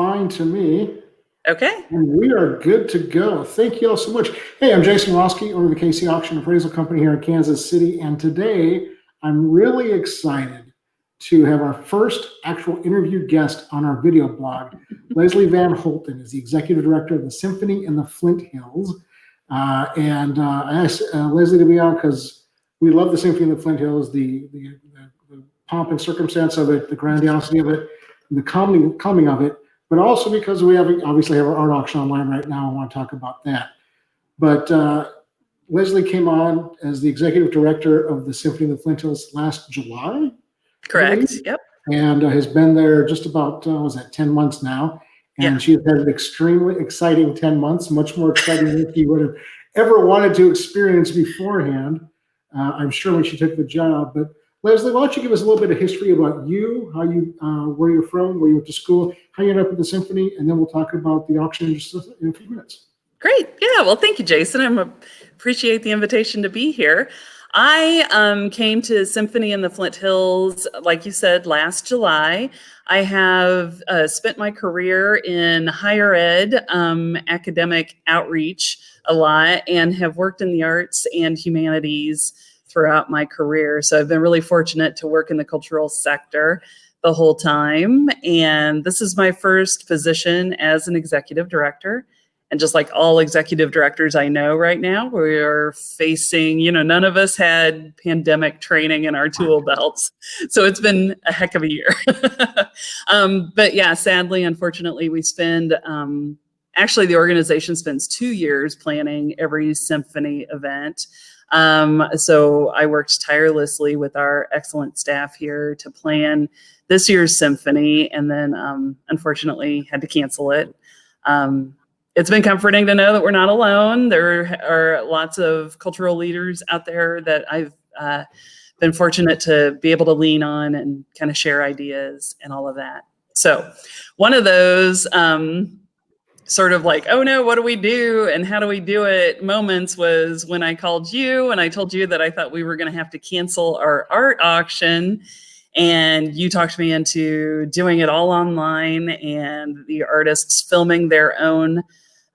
fine to me. Okay. And we are good to go. Thank you all so much. Hey, I'm Jason Roske, owner of the KC Auction Appraisal Company here in Kansas City. And today I'm really excited to have our first actual interview guest on our video blog. Leslie VonHolten is the executive director of the Symphony in the Flint Hills. I asked Leslie to be on because we love the Symphony in the Flint Hills, the pomp and circumstance of it, the grandiosity of it, the calming of it, but also because we obviously have our art auction online right now. I want to talk about that. But Leslie came on as the executive director of the Symphony in the Flint Hills last July. Correct. Yep. And has been there just about, 10 months now. And she has had an extremely exciting 10 months, much more exciting than you would have ever wanted to experience beforehand. I'm sure when she took the job. But Leslie, why don't you give us a little bit of history about you, how you, where you're from, where you went to school, how you ended up at the Symphony, and then we'll talk about the auction in just in a few minutes. Great. Yeah. Well, thank you, Jason. I appreciate the invitation to be here. I came to Symphony in the Flint Hills, like you said, last July. I have spent my career in higher ed, academic outreach a lot, and have worked in the arts and humanities throughout my career. So I've been really fortunate to work in the cultural sector the whole time. And this is my first position as an executive director. And just like all executive directors I know right now, we are facing, none of us had pandemic training in our tool belts. So it's been a heck of a year. But yeah, sadly, unfortunately, we spend, actually the organization spends 2 years planning every Symphony event. So I worked tirelessly with our excellent staff here to plan this year's Symphony, and then unfortunately had to cancel it. It's been comforting to know that we're not alone. There are lots of cultural leaders out there that I've been fortunate to be able to lean on and kind of share ideas and all of that. So one of those sort of like, oh no, what do we do and how do we do it moments was when I called you and I told you that I thought we were going to have to cancel our art auction. And you talked me into doing it all online and the artists filming their own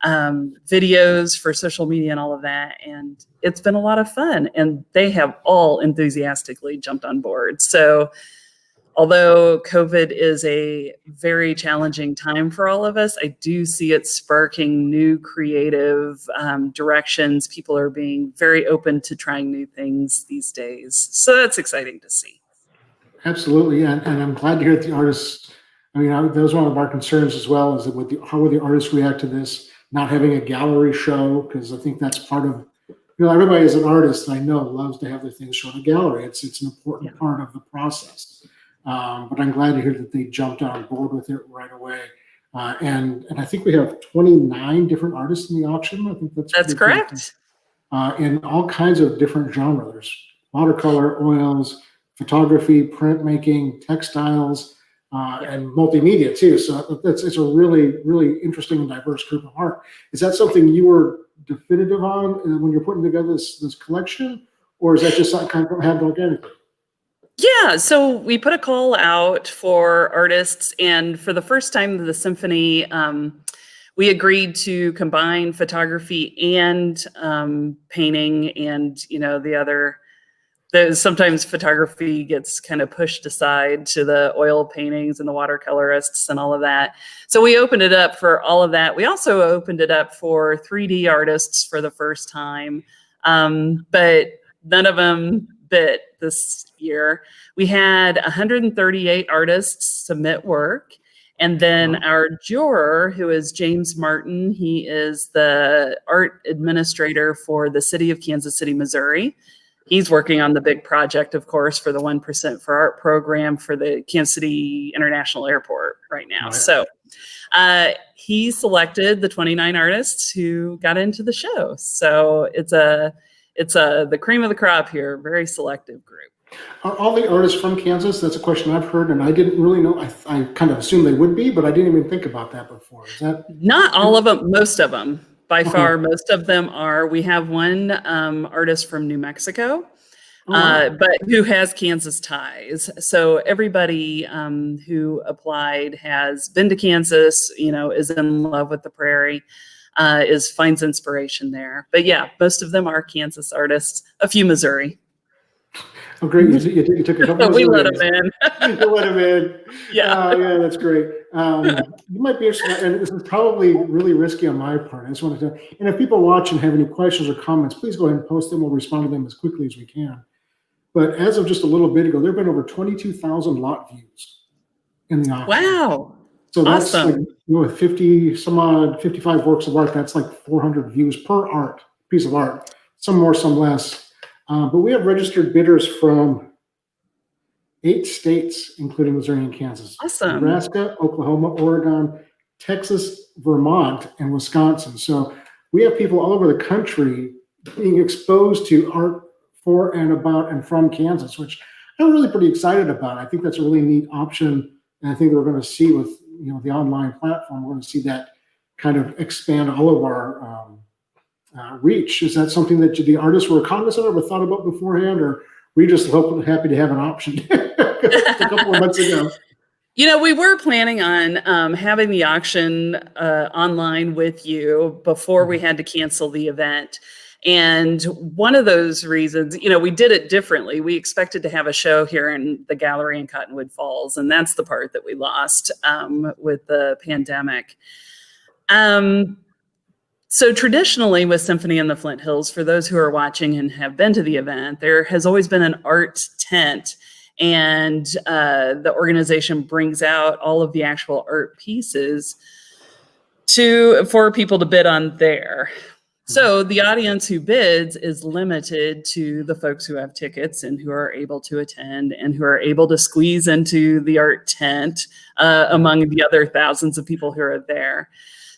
videos for social media and all of that. And it's been a lot of fun. And they have all enthusiastically jumped on board. So although COVID is a very challenging time for all of us, I do see it sparking new creative directions. People are being very open to trying new things these days. So that's exciting to see. Absolutely, and I'm glad to hear that the artists, that was one of our concerns as well, is that how would the artists react to this, not having a gallery show, because I think that's part of, everybody is an artist, I know, loves to have their things shown in a gallery. It's an important part of the process. But I'm glad to hear that they jumped on board with it right away. And I think we have 29 different artists in the auction. I think that's correct. In all kinds of different genres. There's watercolor, oils, photography, printmaking, textiles, and multimedia too. So it's a really, really interesting and diverse group of art. Is that something you were definitive on when you're putting together this collection, or is that just something kind of happened organically? Yeah, so we put a call out for artists, and for the first time the Symphony, we agreed to combine photography and painting, and sometimes photography gets kind of pushed aside to the oil paintings and the watercolorists and all of that. So we opened it up for all of that. We also opened it up for 3D artists for the first time, but none of them bit this year. We had 138 artists submit work. And then our juror, who is James Martin, he is the art administrator for the city of Kansas City, Missouri. He's working on the big project, of course, for the 1% for Art program for the Kansas City International Airport right now. Right. So he selected the 29 artists who got into the show. So it's the cream of the crop here, very selective group. Are all the artists from Kansas? That's a question I've heard, and I didn't really know. I kind of assumed they would be, but I didn't even think about that before. Is that not all of them? Most of them. By far, most of them are. We have one artist from New Mexico. Oh, wow. but who has Kansas ties. So everybody who applied has been to Kansas, is in love with the prairie, finds inspiration there. But yeah, most of them are Kansas artists, a few Missouri. Oh, great. You took a couple But we let Missourians. them in. You let them in. Yeah. Yeah, that's great. You might be interested, and this is probably really risky on my part. I just wanted to, and if people watching have any questions or comments, please go ahead and post them. We'll respond to them as quickly as we can. But as of just a little bit ago, there have been over 22,000 lot views in the auction. Wow. So that's Awesome. like, 55 works of art, that's like 400 views per piece of art, some more, some less. But we have registered bidders from 8 states, including Missouri and Kansas. Awesome. Nebraska, Oklahoma, Oregon, Texas, Vermont, and Wisconsin. So we have people all over the country being exposed to art for and about and from Kansas, which I'm really pretty excited about. I think that's a really neat option. And I think that we're going to see with the online platform, we're going to see that kind of expand all of our reach. Is that something that the artists were cognizant of or thought about beforehand, or were you just happy to have an option a couple of months ago? We were planning on having the auction online with you before we had to cancel the event. And one of those reasons, we did it differently. We expected to have a show here in the gallery in Cottonwood Falls, and that's the part that we lost with the pandemic. So traditionally with Symphony in the Flint Hills, for those who are watching and have been to the event, there has always been an art tent, and the organization brings out all of the actual art pieces for people to bid on there. So the audience who bids is limited to the folks who have tickets and who are able to attend and who are able to squeeze into the art tent among the other thousands of people who are there.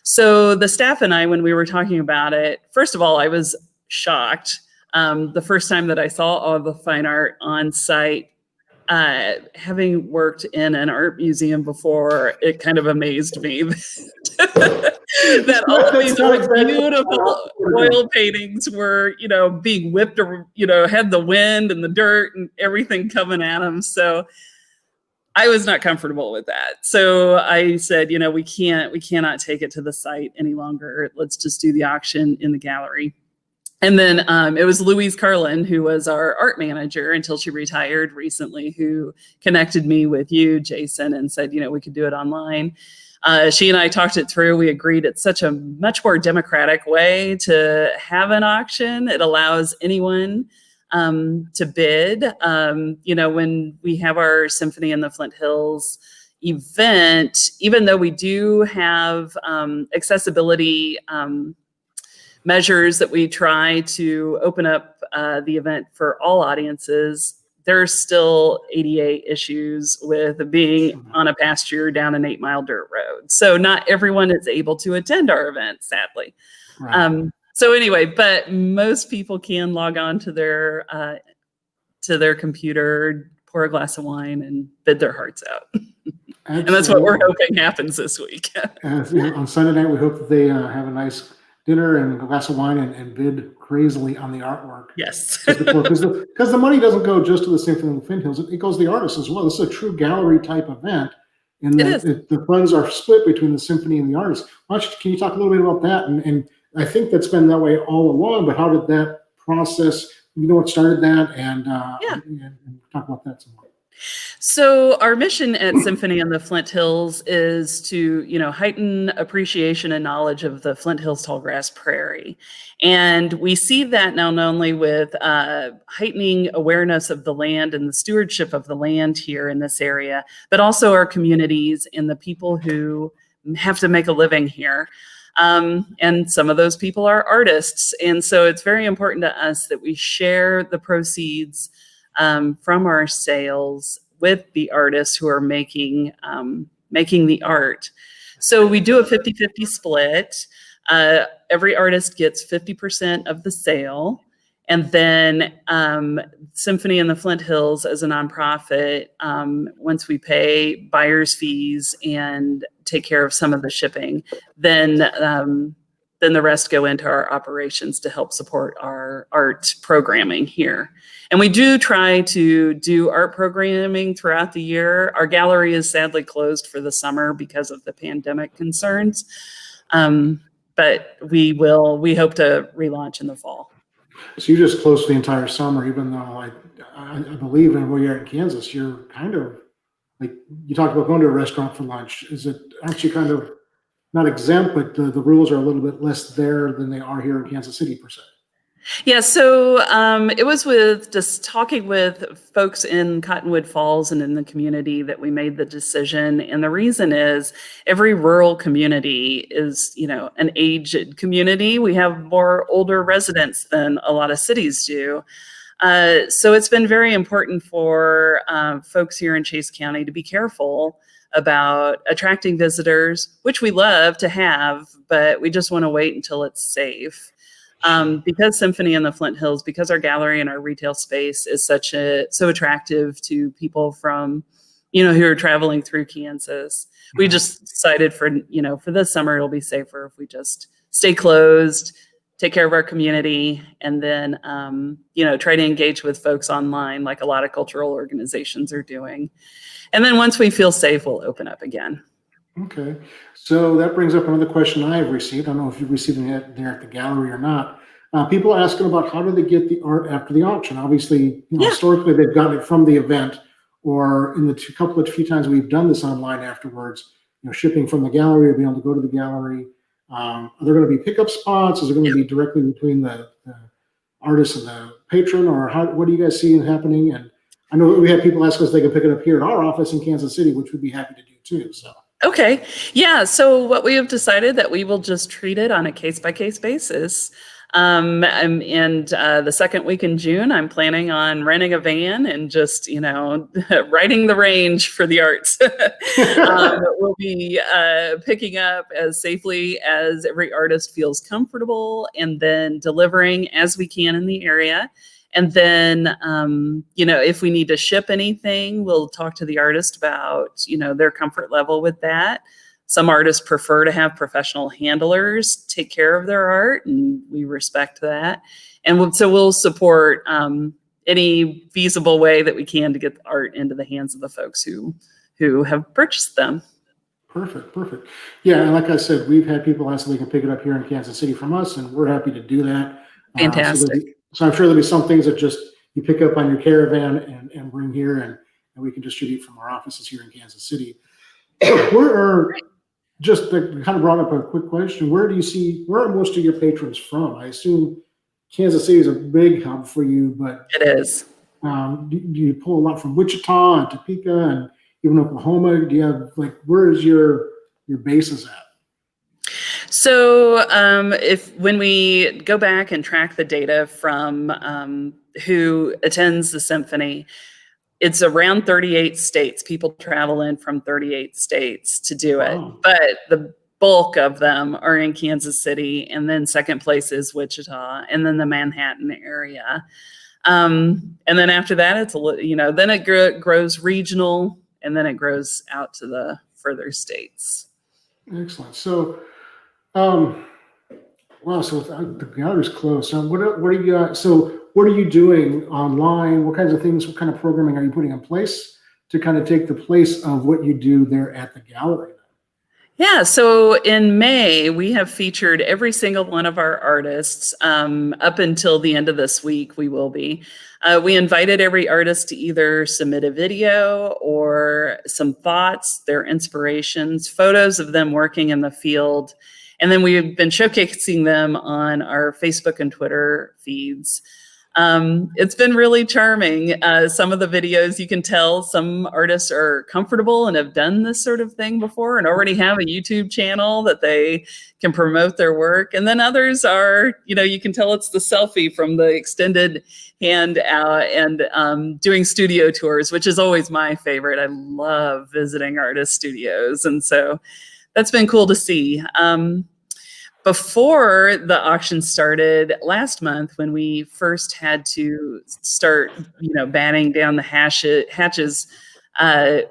So the staff and I, when we were talking about it, first of all, I was shocked. The first time that I saw all the fine art on site, having worked in an art museum before, it kind of amazed me that all of these beautiful oil paintings were, being whipped, had the wind and the dirt and everything coming at them. So I was not comfortable with that. So I said, we cannot take it to the site any longer. Let's just do the auction in the gallery. And then it was Louise Carlin, who was our art manager until she retired recently, who connected me with you, Jason, and said, we could do it online. She and I talked it through. We agreed it's such a much more democratic way to have an auction. It allows anyone to bid. When we have our Symphony in the Flint Hills event, even though we do have accessibility measures that we try to open up the event for all audiences, there's still ADA issues with being on a pasture down an 8-mile dirt road. So not everyone is able to attend our event, sadly. Right. So anyway, but most people can log on to their computer, pour a glass of wine, and bid their hearts out. And that's what we're hoping happens this week. On Sunday night, we hope that they have a nice dinner and a glass of wine and bid crazily on the artwork. Yes. Because the money doesn't go just to the Symphony of the Flint Hills. It goes to the artists as well. This is a true gallery type event. And the funds are split between the symphony and the artists. Can you talk a little bit about that? And I think that's been that way all along, but how did that process, what started that? And talk about that some more. So our mission at Symphony in the Flint Hills is to, heighten appreciation and knowledge of the Flint Hills tallgrass prairie. And we see that not only with heightening awareness of the land and the stewardship of the land here in this area, but also our communities and the people who have to make a living here. And some of those people are artists. And so it's very important to us that we share the proceeds from our sales with the artists who are making the art. So we do a 50-50 split. Every artist gets 50% of the sale. And then Symphony in the Flint Hills as a nonprofit, once we pay buyer's fees and take care of some of the shipping, then then the rest go into our operations to help support our art programming here. And we do try to do art programming throughout the year. Our gallery is sadly closed for the summer because of the pandemic concerns. But we hope to relaunch in the fall. So you just closed the entire summer, even though I believe in where you're at in Kansas, you're kind of like, you talked about going to a restaurant for lunch. Aren't you kind of not exempt, but the rules are a little bit less there than they are here in Kansas City per se? Yeah, so it was with just talking with folks in Cottonwood Falls and in the community that we made the decision. And the reason is every rural community is, an aged community. We have more older residents than a lot of cities do. So it's been very important for folks here in Chase County to be careful about attracting visitors, which we love to have, but we just want to wait until it's safe. Because Symphony in the Flint Hills, because our gallery and our retail space is so attractive to people from, who are traveling through Kansas, we just decided for this summer, it'll be safer if we just stay closed, take care of our community, and then, try to engage with folks online like a lot of cultural organizations are doing. And then once we feel safe, we'll open up again. Okay. So that brings up another question I've received. I don't know if you've received it there at the gallery or not. People are asking about how do they get the art after the auction? Obviously, historically, they've gotten it from the event, or in the few times we've done this online afterwards, shipping from the gallery to be able to go to the gallery. Are there going to be pickup spots? Is it going to be directly between the artist and the patron, or what do you guys see happening? And I know we have people ask us if they can pick it up here at our office in Kansas City, which we'd be happy to do too. So. Okay. Yeah. So what we have decided that we will just treat it on a case-by-case basis. And the second week in June, I'm planning on renting a van and just, riding the range for the arts. We'll be picking up as safely as every artist feels comfortable, and then delivering as we can in the area. And then, if we need to ship anything, we'll talk to the artist about, their comfort level with that. Some artists prefer to have professional handlers take care of their art, and we respect that. And so we'll support any feasible way that we can to get the art into the hands of the folks who have purchased them. Perfect. Yeah, and like I said, we've had people ask if they can pick it up here in Kansas City from us, and we're happy to do that. Fantastic. So I'm sure there'll be some things that just you pick up on your caravan and bring here, and we can distribute from our offices here in Kansas City. Just to kind of brought up a quick question, where are most of your patrons from? I assume Kansas City is a big hub for you, but it is. Do you pull a lot from Wichita and Topeka and even Oklahoma? Do you have where is your bases at? So when we go back and track the data from who attends the Symphony, it's around 38 states. People travel in from 38 states to do it. Wow. But the bulk of them are in Kansas City, and then second place is Wichita, and then the Manhattan area. And then after that, it's then it grows regional, and then it grows out to the further states. Excellent. So, wow. So the gallery's closed. So what are you? What are you doing online? What kinds of things? What kind of programming are you putting in place to kind of take the place of what you do there at the gallery? Yeah, so in May, we have featured every single one of our artists up until the end of this week. We will be. We invited every artist to either submit a video or some thoughts, their inspirations, photos of them working in the field. And then we've been showcasing them on our Facebook and Twitter feeds. It's been really charming. Some of the videos, you can tell some artists are comfortable and have done this sort of thing before and already have a YouTube channel that they can promote their work. And then others are, you can tell it's the selfie from the extended hand out and doing studio tours, which is always my favorite. I love visiting artist studios. And so that's been cool to see. Before the auction started last month, when we first had to start, batting down the hatches,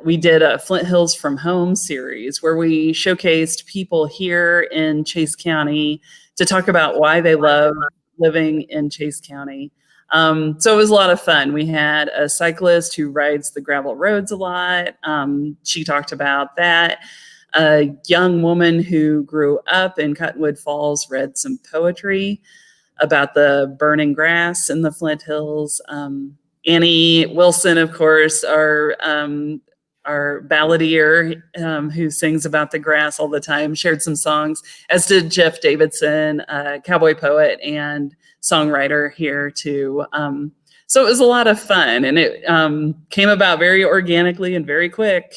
we did a Flint Hills from Home series where we showcased people here in Chase County to talk about why they love living in Chase County. So it was a lot of fun. We had a cyclist who rides the gravel roads a lot. She talked about that. A young woman who grew up in Cottonwood Falls read some poetry about the burning grass in the Flint Hills. Annie Wilson, of course, our balladeer who sings about the grass all the time, shared some songs, as did Jeff Davidson, a cowboy poet and songwriter here too. So it was a lot of fun, and it came about very organically and very quick.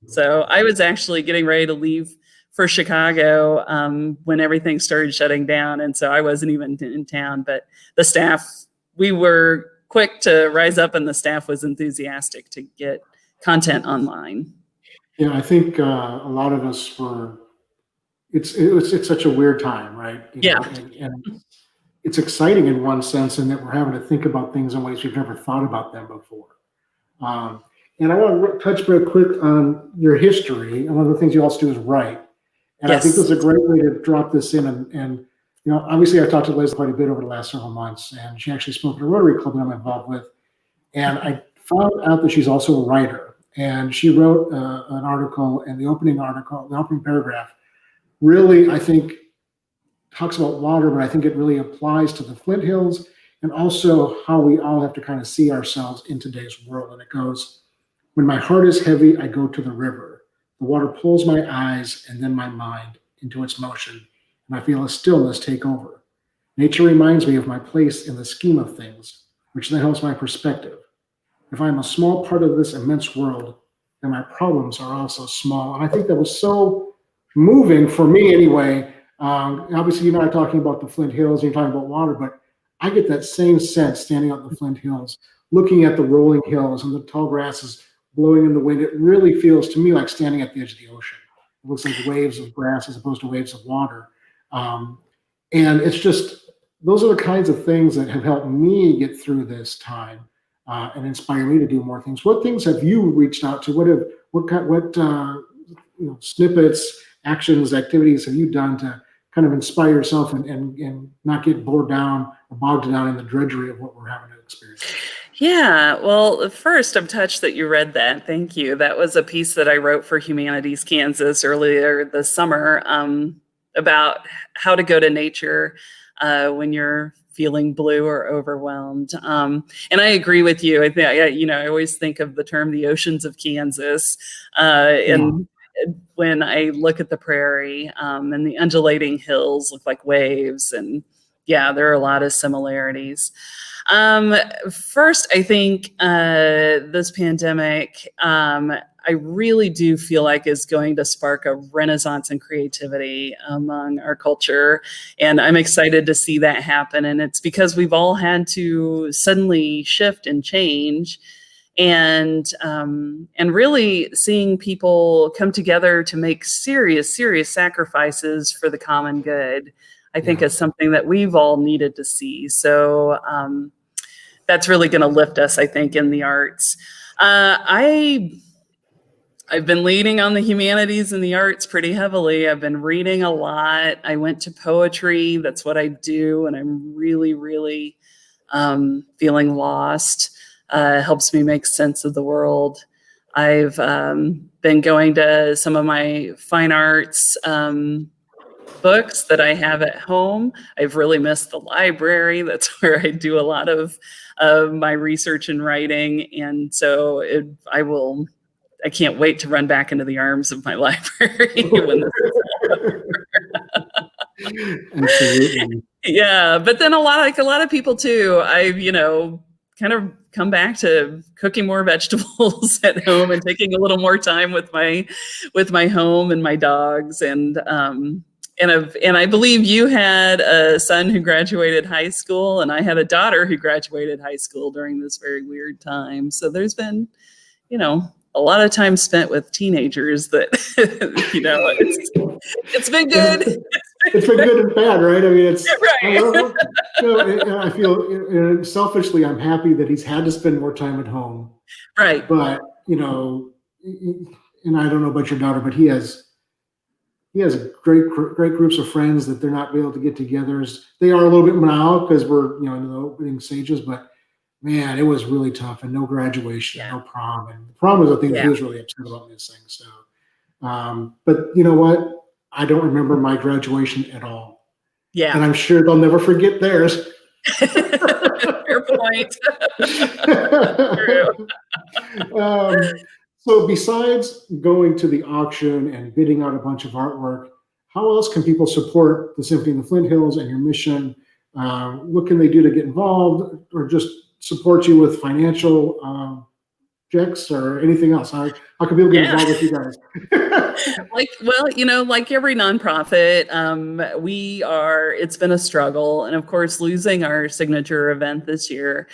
So I was actually getting ready to leave for Chicago when everything started shutting down, and so I wasn't even in town, but the staff, we were quick to rise up, and the staff was enthusiastic to get content online. Yeah, I think a lot of us were. It's such a weird time, right? Yeah. And it's exciting in one sense in that we're having to think about things in ways we've never thought about them before. And I want to touch real quick on your history. And one of the things you also do is write. And Yes. I think this is a great way to drop this in. And obviously I've talked to Leslie quite a bit over the last several months, and she actually spoke at a Rotary Club that I'm involved with. And I found out that she's also a writer. And she wrote an article, and the opening paragraph, really, I think, talks about water, but I think it really applies to the Flint Hills and also how we all have to kind of see ourselves in today's world. And it goes, "When my heart is heavy, I go to the river. The water pulls my eyes and then my mind into its motion, and I feel a stillness take over. Nature reminds me of my place in the scheme of things, which then helps my perspective. If I'm a small part of this immense world, then my problems are also small." And I think that was so moving for me anyway. Obviously, you're not talking about the Flint Hills, you're talking about water, but I get that same sense standing out in the Flint Hills, looking at the rolling hills and the tall grasses blowing in the wind. It really feels to me like standing at the edge of the ocean. It looks like waves of grass as opposed to waves of water. And it's just, those are the kinds of things that have helped me get through this time and inspire me to do more things. What things have you reached out to? What snippets, actions, activities have you done to kind of inspire yourself and not get bogged down in the drudgery of what we're having to experience? Yeah, well, first, I'm touched that you read that. Thank you. That was a piece that I wrote for Humanities Kansas earlier this summer about how to go to nature when you're feeling blue or overwhelmed. And I agree with you. I think, I always think of the term the oceans of Kansas. And when I look at the prairie and the undulating hills look like waves, and yeah, there are a lot of similarities. First, I think this pandemic, I really do feel like is going to spark a renaissance in creativity among our culture. And I'm excited to see that happen. And it's because we've all had to suddenly shift and change. And really seeing people come together to make serious sacrifices for the common good, I think is something that we've all needed to see. So that's really going to lift us, I think, in the arts. I've been leaning on the humanities and the arts pretty heavily. I've been reading a lot. I went to poetry. That's what I do. And I'm really feeling lost. Helps me make sense of the world. I've been going to some of my fine arts books that I have at home. I've really missed the library. That's where I do a lot of my research and writing. And so I can't wait to run back into the arms of my library when this is over. Absolutely. Yeah, but then a lot of people too, I've kind of come back to cooking more vegetables at home and taking a little more time with my home and my dogs. And I believe you had a son who graduated high school, and I had a daughter who graduated high school during this very weird time. So there's been, a lot of time spent with teenagers that, it's been good. It's been good and bad, right? I mean, it's right. I feel selfishly, I'm happy that he's had to spend more time at home. Right. But you know, and I don't know about your daughter, but he has great groups of friends that they're not able to get together. They are a little bit now because we're, you know, in the opening stages, but man, it was really tough, and no graduation, Yeah. no prom. And the prom was a thing that he Yeah. was really upset about missing. So, but you know what? I don't remember my graduation at all. Yeah. And I'm sure they'll never forget theirs. Fair point. True. So besides going to the auction and bidding out a bunch of artwork, how else can people support the Symphony in the Flint Hills and your mission? What can they do to get involved, or just support you with financial checks or anything else? How can people get involved with you guys? Well, you know, like every nonprofit, it's been a struggle. And of course, losing our signature event this year,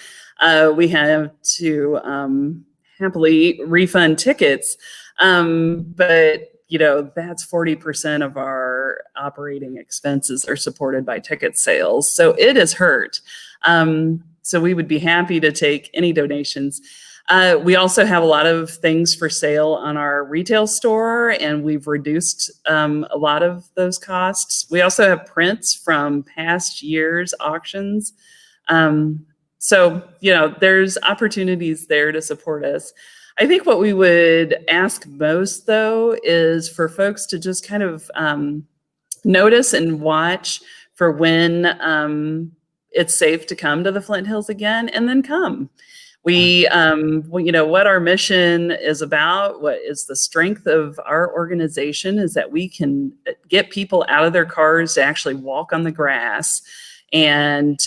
we have to happily refund tickets. But, you know, that's 40% of our operating expenses are supported by ticket sales. So it has hurt. So we would be happy to take any donations. We also have a lot of things for sale on our retail store, and we've reduced a lot of those costs. We also have prints from past years' auctions. So, you know, there's opportunities there to support us. I think what we would ask most, though, is for folks to just kind of notice and watch for when it's safe to come to the Flint Hills again, and then come. We, you know, what our mission is about, what is the strength of our organization, is that we can get people out of their cars to actually walk on the grass. And,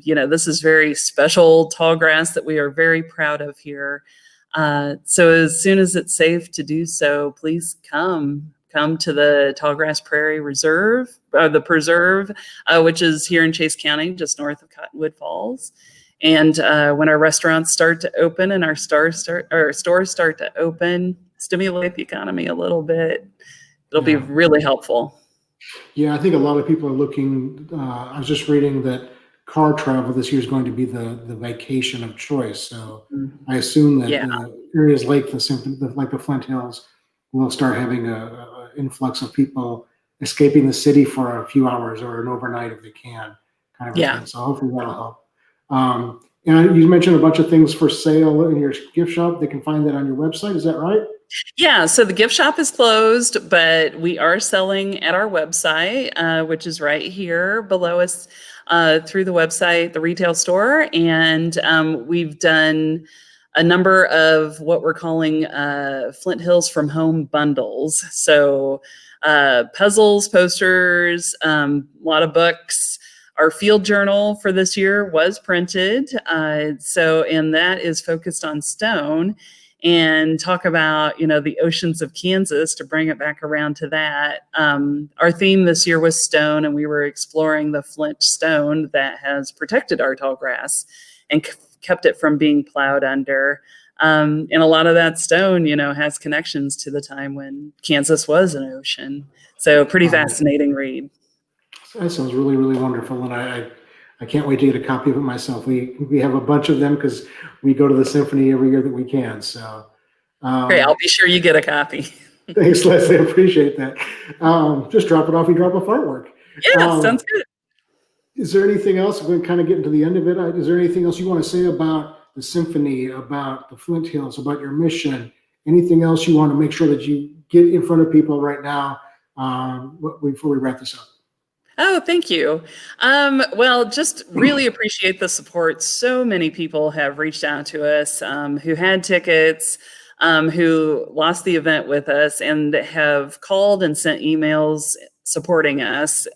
you know, this is very special tall grass that we are very proud of here. So as soon as it's safe to do so, please come to the Tallgrass Prairie Reserve, the preserve, which is here in Chase County, just north of Cottonwood Falls. And when our restaurants start to open and our stores start to open, stimulate the economy a little bit, it'll be really helpful. Yeah, I think a lot of people are looking. I was just reading that car travel this year is going to be the vacation of choice. So I assume that areas like the Flint Hills will start having a influx of people escaping the city for a few hours or an overnight if they can, kind of a thing. So hopefully that'll help. And you mentioned a bunch of things for sale in your gift shop. They can find that on your website. Is that right? Yeah, so the gift shop is closed, but we are selling at our website, which is right here below us through the website, the retail store. And we've done a number of what we're calling Flint Hills from Home bundles. So puzzles, posters, a lot of books. Our field journal for this year was printed. And that is focused on stone, and talk about, you know, the oceans of Kansas, to bring it back around to that. Our theme this year was stone, and we were exploring the Flint stone that has protected our tall grass and kept it from being plowed under. And a lot of that stone, you know, has connections to the time when Kansas was an ocean. So pretty fascinating read. That sounds really, really wonderful. And I can't wait to get a copy of it myself. We have a bunch of them because we go to the Symphony every year that we can. So great, I'll be sure you get a copy. Thanks, Leslie. I appreciate that. Just drop it off. You drop off artwork. Yeah, sounds good. Is there anything else? We're kind of getting to the end of it. Is there anything else you want to say about the Symphony, about the Flint Hills, about your mission? Anything else you want to make sure that you get in front of people right now before we wrap this up? Oh, thank you. Well, just really appreciate the support. So many people have reached out to us who had tickets, who lost the event with us, and have called and sent emails supporting us.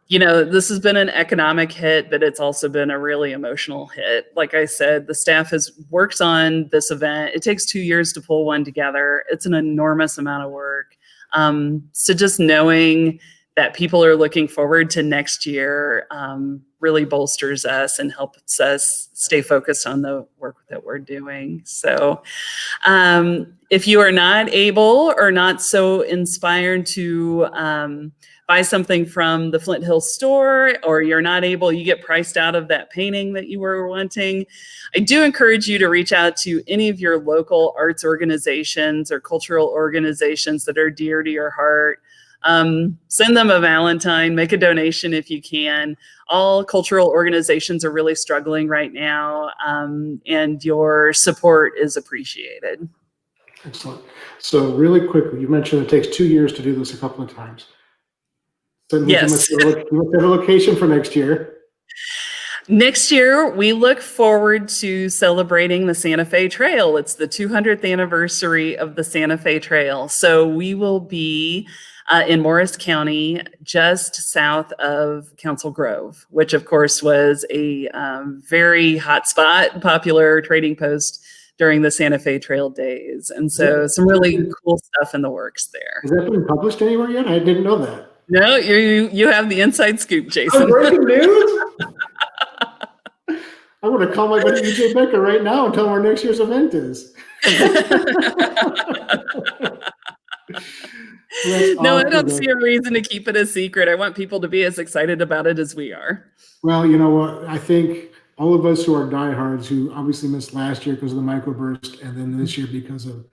You know, this has been an economic hit, but it's also been a really emotional hit. Like I said, the staff has worked on this event. It takes 2 years to pull one together. It's an enormous amount of work. So just knowing that people are looking forward to next year really bolsters us and helps us stay focused on the work that we're doing. So if you are not able or not so inspired to buy something from the Flint Hills store, or you're not able, you get priced out of that painting that you were wanting, I do encourage you to reach out to any of your local arts organizations or cultural organizations that are dear to your heart. Send them a Valentine, make a donation if you can. All cultural organizations are really struggling right now, and your support is appreciated. Excellent. So really quickly, you mentioned it takes 2 years to do this a couple of times. So Yes. you must have a location for next year. Next year, we look forward to celebrating the Santa Fe Trail. It's the 200th anniversary of the Santa Fe Trail. So we will be in Morris County, just south of Council Grove, which of course was a very hot spot, popular trading post during the Santa Fe Trail days. And so some really cool stuff in the works there. Has that been published anywhere yet? I didn't know that. No, you have the inside scoop, Jason. Oh, breaking news? I'm going to call my buddy EJ Becker right now and tell him where next year's event is. No, I don't see a reason to keep it a secret. I want people to be as excited about it as we are. Well, you know what? I think all of us who are diehards, who obviously missed last year because of the microburst and then this year because of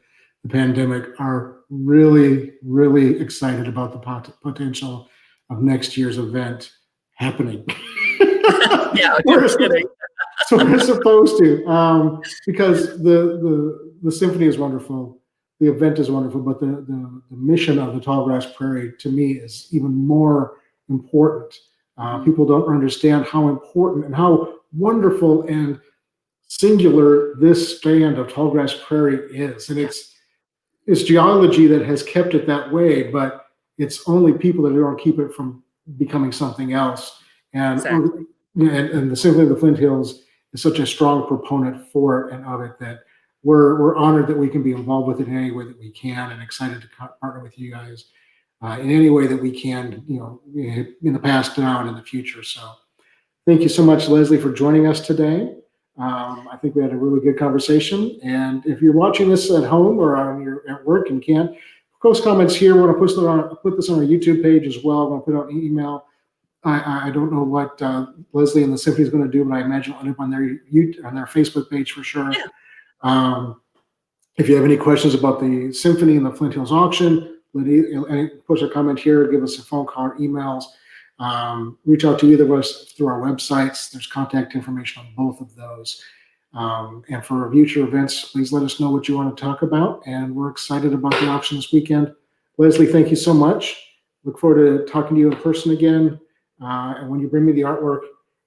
the pandemic, are really, really excited about the potential of next year's event happening. Yeah, you're kidding. So we're supposed to, because the symphony is wonderful, the event is wonderful, but the mission of the Tallgrass Prairie to me is even more important. People don't understand how important and how wonderful and singular this stand of Tallgrass Prairie is, and it's geology that has kept it that way, but it's only people that don't keep it from becoming something else. And exactly. and the Symphony of the Flint Hills is such a strong proponent for it and of it that we're honored that we can be involved with it in any way that we can, and excited to partner with you guys in any way that we can, you know, in the past, now, and in the future. So thank you so much, Leslie, for joining us today. I think we had a really good conversation. And if you're watching this at home or you're at work and can't, post comments here. We're going to put this on our YouTube page as well. I'm going to put out an email. I don't know what Leslie and the Symphony is going to do, but I imagine it'll end up on their Facebook page for sure. Yeah. If you have any questions about the Symphony and the Flint Hills auction, push a comment here, give us a phone call or emails. Reach out to either of us through our websites. There's contact information on both of those. And for future events, please let us know what you want to talk about. And we're excited about the auction this weekend. Leslie, thank you so much. Look forward to talking to you in person again. And when you bring me the artwork,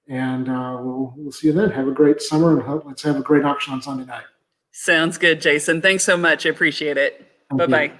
and we'll see you then. Have a great summer, and let's have a great auction on Sunday night. Sounds good, Jason. Thanks so much. I appreciate it. Bye-bye.